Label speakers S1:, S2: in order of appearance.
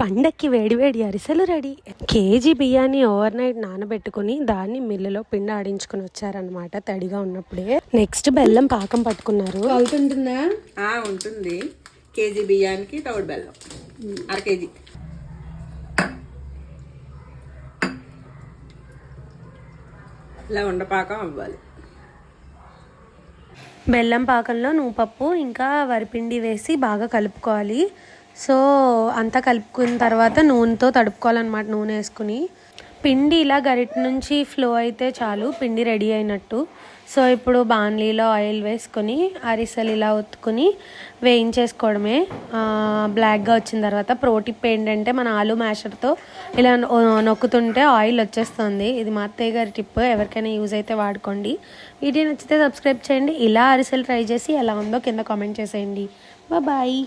S1: పండక్కి వేడివేడి అరిసెలు రెడీ. కేజీ బియ్యాన్ని ఓవర్ నైట్ నానబెట్టుకుని దాన్ని మిల్లులో పిండి ఆడించుకుని వచ్చారనమాట తడిగా ఉన్నప్పుడే. నెక్స్ట్ బెల్లం పాకం పట్టుకున్నారు.
S2: అవుతుంటుందా?
S3: ఉంటుంది. కేజీ బియ్యానికి తౌడు బెల్లం 1/2 కేజీ. ఇలా ఉండపాకం అవ్వాలి.
S1: బెల్లం పాకంలో నువ్వుపప్పు ఇంకా వరిపిండి వేసి బాగా కలుపుకోవాలి. సో అంతా కలుపుకున్న తర్వాత నూనెతో తడుపుకోవాలన్నమాట. నూనె వేసుకుని పిండి ఇలా గరిట నుంచి ఫ్లో అయితే చాలు, పిండి రెడీ అయినట్టు. సో ఇప్పుడు బాణలీలో ఆయిల్ వేసుకొని అరిసెలు ఇలా ఒత్తుకుని వేయించేసుకోవడమే. బ్లాక్గా వచ్చిన తర్వాత ప్రోటిప్ ఏంటంటే మన ఆలు మ్యాషర్తో ఇలా నొక్కుతుంటే ఆయిల్ వచ్చేస్తుంది. ఇది మా అత్తయ్య గారి టిప్, ఎవరికైనా యూజ్ అయితే వాడుకోండి. వీడియో నచ్చితే సబ్స్క్రైబ్ చేయండి. ఇలా అరిసెలు ట్రై చేసి ఎలా ఉందో కింద కామెంట్ చేసేయండి. బాయ్.